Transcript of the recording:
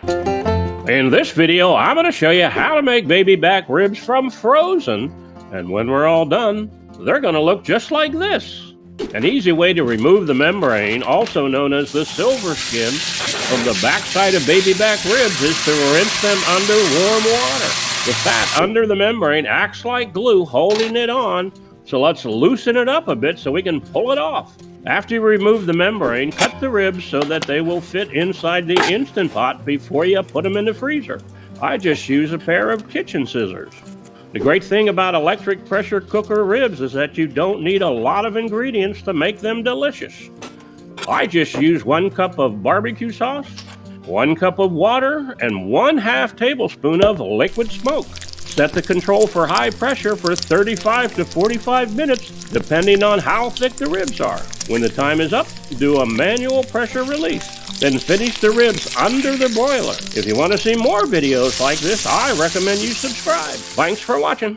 In this video, I'm going to show you how to make baby back ribs from frozen. And when we're all done, they're going to look just like this. An easy way to remove the membrane, also known as the silver skin, from the backside of baby back ribs is to rinse them under warm water. The fat under the membrane acts like glue, holding it on. So let's loosen it up a bit so we can pull it off. After you remove the membrane, cut the ribs so that they will fit inside the Instant Pot before you put them in the freezer. I just use a pair of kitchen scissors. The great thing about electric pressure cooker ribs is that you don't need a lot of ingredients to make them delicious. I just use 1 cup of barbecue sauce, 1 cup of water, and 1/2 tablespoon of liquid smoke. Set the control for high pressure for 35 to 45 minutes, depending on how thick the ribs are. When the time is up, do a manual pressure release. Then finish the ribs under the broiler. If you want to see more videos like this, I recommend you subscribe. Thanks for watching.